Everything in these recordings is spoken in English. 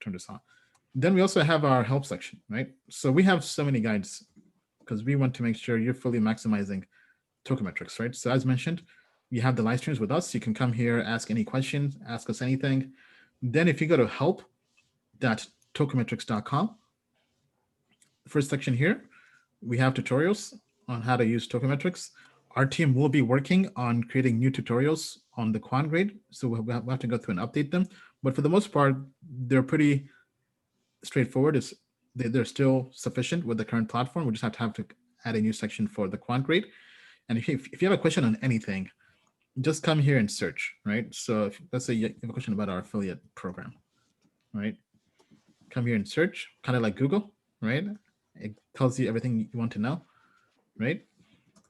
turn this on. Then we also have our help section, right? So we have so many guides because we want to make sure you're fully maximizing Token Metrics, right? So as mentioned, you have the live streams with us. You can come here, ask any questions, ask us anything. Then if you go to help.tokenmetrics.com, first section here, we have tutorials on how to use Token Metrics. Our team will be working on creating new tutorials on the quant grade. So we'll have to go through and update them. But for the most part, they're pretty straightforward. They're still sufficient with the current platform. We just have to add a new section for the quant grade. And if you have a question on anything, just come here and search, right? So let's say you have a question about our affiliate program, right? Come here and search, kind of like Google, right? It tells you everything you want to know, right?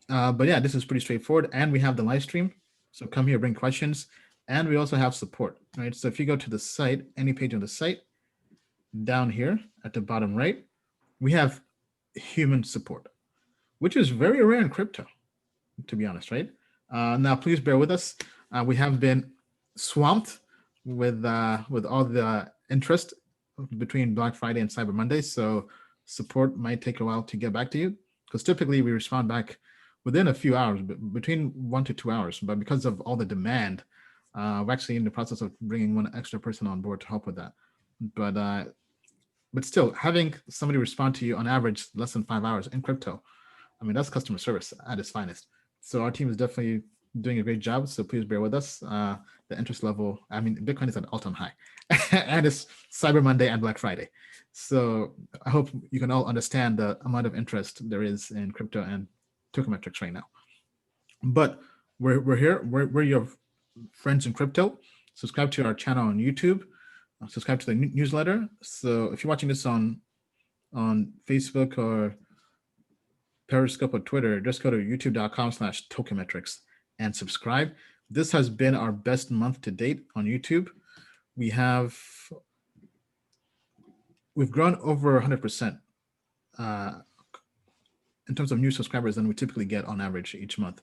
But yeah, this is pretty straightforward. And we have the live stream. So come here, bring questions. And we also have support, right? So if you go to the site, any page on the site, down here at the bottom right, we have human support, which is very rare in crypto, to be honest, right? Now, please bear with us. We have been swamped with all the interest between Black Friday and Cyber Monday. So support might take a while to get back to you because typically we respond back within a few hours, between 1 to 2 hours. But because of all the demand, we're actually in the process of bringing one extra person on board to help with that. But still, having somebody respond to you on average less than 5 hours in crypto, I mean, that's customer service at its finest. So our team is definitely doing a great job. So please bear with us. The interest level, I mean, Bitcoin is at an all-time high and it's Cyber Monday and Black Friday. So I hope you can all understand the amount of interest there is in crypto and Token Metrics right now. But we're here, we're your friends in crypto. Subscribe to our channel on YouTube, subscribe to the newsletter. So if you're watching this on Facebook or Periscope or Twitter, just go to youtube.com/tokenmetrics and subscribe. This has been our best month to date on YouTube. We've grown over 100% in terms of new subscribers than we typically get on average each month.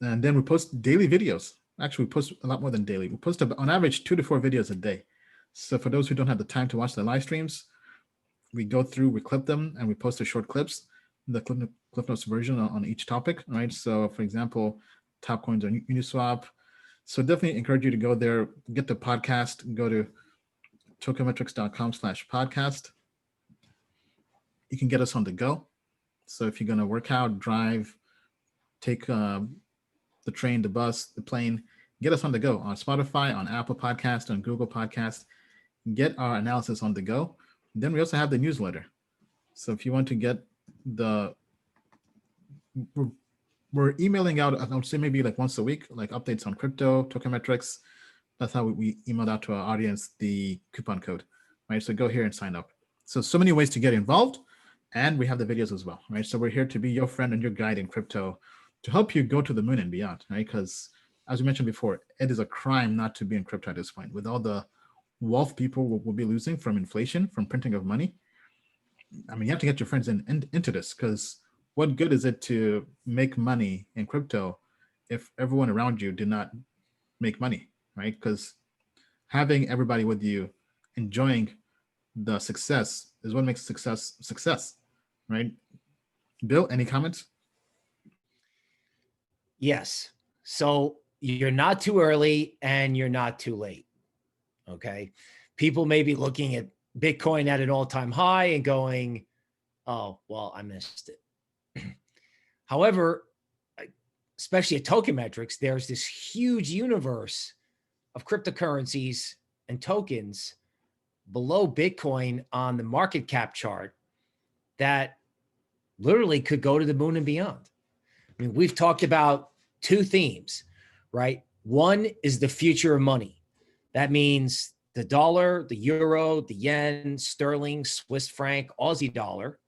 And then we post daily videos. Actually, we post a lot more than daily. We post on average 2 to 4 videos a day. So for those who don't have the time to watch the live streams, we go through, we clip them, and we post the short clips, the Cliff Notes version on each topic, right? So for example, top coins on Uniswap. So definitely encourage you to go there, get the podcast, go to tokenmetrics.com/podcast. You can get us on the go. So if you're going to work out, drive, take the train, the bus, the plane, get us on the go on Spotify, on Apple Podcast, on Google Podcast. Get our analysis on the go. Then we also have the newsletter. So if you want to get we're emailing out, I would say maybe like once a week, like updates on crypto, Token Metrics. That's how we emailed out to our audience the coupon code, right? So go here and sign up. So many ways to get involved, and we have the videos as well, right? So we're here to be your friend and your guide in crypto to help you go to the moon and beyond, right? Because as we mentioned before, it is a crime not to be in crypto at this point. With all the wealth people will be losing from inflation, from printing of money, I mean, you have to get your friends into this, because what good is it to make money in crypto if everyone around you did not make money, right? Because having everybody with you enjoying the success is what makes success, right? Bill, any comments? Yes. So you're not too early and you're not too late. Okay. People may be looking at Bitcoin at an all-time high and going, oh, well, I missed it. However, especially at Token Metrics, there's this huge universe of cryptocurrencies and tokens below Bitcoin on the market cap chart that literally could go to the moon and beyond. I mean, we've talked about 2 themes, right? One is the future of money. That means the dollar, the euro, the yen, sterling, Swiss franc, Aussie dollar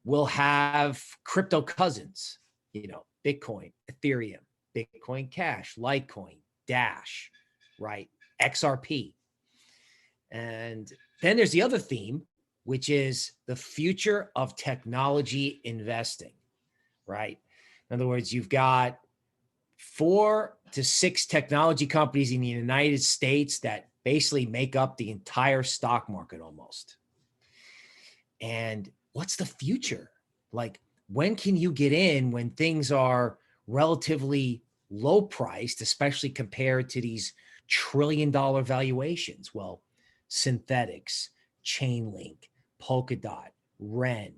will have crypto cousins, Bitcoin, Ethereum, Bitcoin Cash, Litecoin, Dash, right? XRP. And then there's the other theme, which is the future of technology investing, right? In other words, you've got 4 to 6 technology companies in the United States that basically make up the entire stock market almost. And what's the future? Like, when can you get in when things are relatively low priced, especially compared to these trillion-dollar valuations? Well, synthetics, Chainlink, Polkadot, Ren,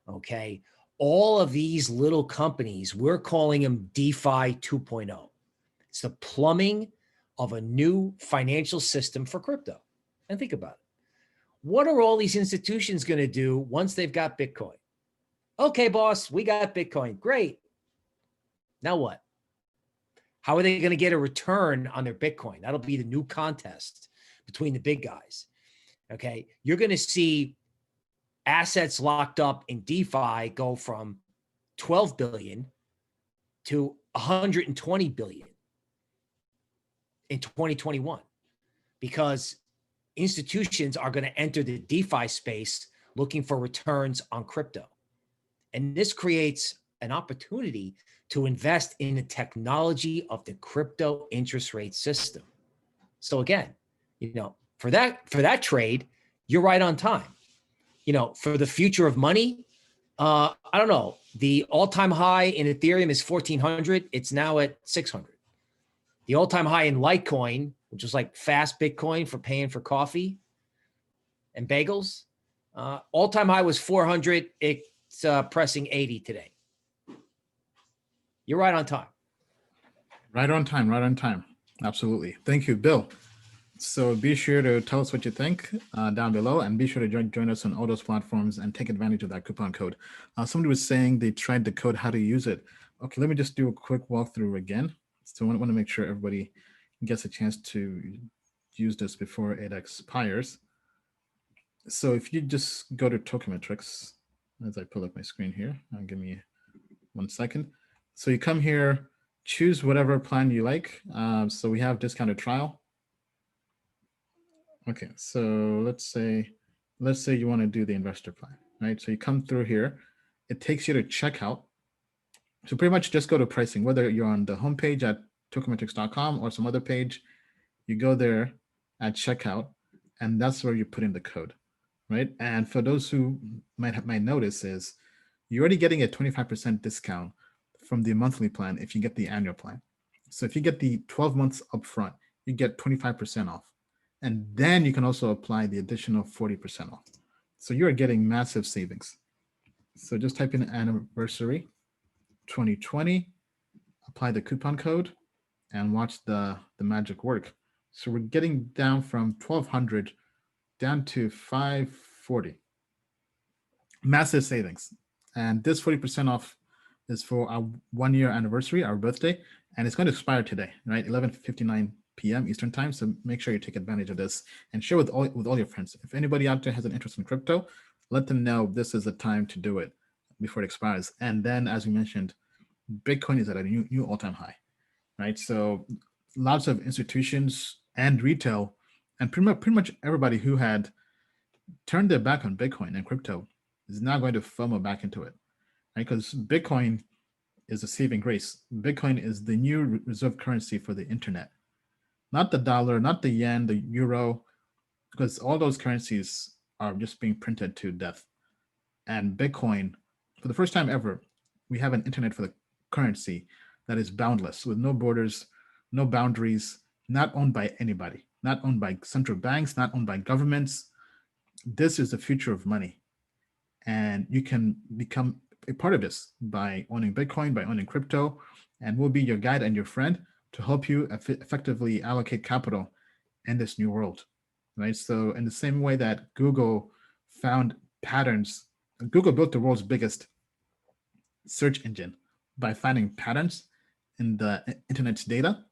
okay? All of these little companies, we're calling them DeFi 2.0. It's the plumbing of a new financial system for crypto. And think about it. What are all these institutions going to do once they've got Bitcoin? Okay, boss, we got Bitcoin. Great. Now what? How are they going to get a return on their Bitcoin? That'll be the new contest between the big guys. Okay. You're going to see assets locked up in DeFi go from 12 billion to 120 billion in 2021, because institutions are going to enter the DeFi space looking for returns on crypto. And this creates an opportunity to invest in the technology of the crypto interest rate system. So again, for that trade, you're right on time. For the future of money, I don't know. The all-time high in Ethereum is 1,400. It's now at 600. The all-time high in Litecoin, which is like fast Bitcoin for paying for coffee and bagels, all-time high was 400. It's pressing 80 today. You're right on time. Right on time, right on time. Absolutely. Thank you, Bill. So be sure to tell us what you think down below, and be sure to join us on all those platforms and take advantage of that coupon code. Somebody was saying they tried the code, how to use it. Okay, let me just do a quick walkthrough again. So I want to make sure everybody gets a chance to use this before it expires. So if you just go to Token Metrics, as I pull up my screen here, give me 1 second. So you come here, choose whatever plan you like. So we have discounted trial. Okay, so let's say you want to do the investor plan, right? So you come through here, it takes you to checkout. So pretty much just go to pricing, whether you're on the homepage at tokenmetrics.com or some other page, you go there at checkout, and that's where you put in the code, right? And for those who might notice is you're already getting a 25% discount from the monthly plan if you get the annual plan. So if you get the 12 months upfront, you get 25% off. And then you can also apply the additional 40% off. So you're getting massive savings. So just type in anniversary 2020, apply the coupon code, and watch the magic work. So we're getting down from 1,200 down to 540. Massive savings. And this 40% off is for our 1 year anniversary, our birthday, and it's going to expire today, right? 11:59 p.m. Eastern time. So make sure you take advantage of this and share with all your friends. If anybody out there has an interest in crypto, let them know this is the time to do it before it expires. And then, as we mentioned, Bitcoin is at a new all-time high, right? So lots of institutions and retail and pretty much everybody who had turned their back on Bitcoin and crypto is now going to FOMO back into it, right? Because Bitcoin is a saving grace. Bitcoin is the new reserve currency for the internet. Not the dollar, not the yen, the euro, because all those currencies are just being printed to death. And Bitcoin, for the first time ever, we have an internet for the currency that is boundless, with no borders, no boundaries, not owned by anybody, not owned by central banks, not owned by governments. This is the future of money. And you can become a part of this by owning Bitcoin, by owning crypto, and we'll be your guide and your friend to help you effectively allocate capital in this new world, right? So in the same way that Google found patterns, Google built the world's biggest search engine by finding patterns in the internet's data.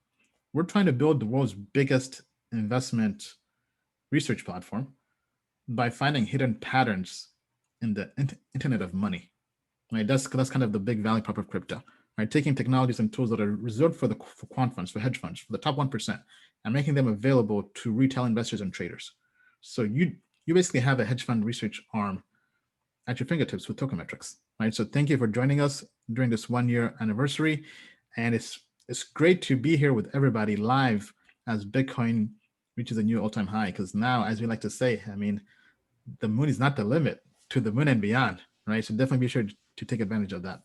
We're trying to build the world's biggest investment research platform by finding hidden patterns in the internet of money, right? That's kind of the big value prop of crypto, right? Taking technologies and tools that are reserved for quant funds, for hedge funds, for the top 1%, and making them available to retail investors and traders. So you basically have a hedge fund research arm at your fingertips with Token Metrics, right? So thank you for joining us during this 1 year anniversary. And it's great to be here with everybody live as Bitcoin reaches a new all-time high. Because now, as we like to say, I mean, the moon is not the limit, to the moon and beyond, right? So definitely be sure to take advantage of that.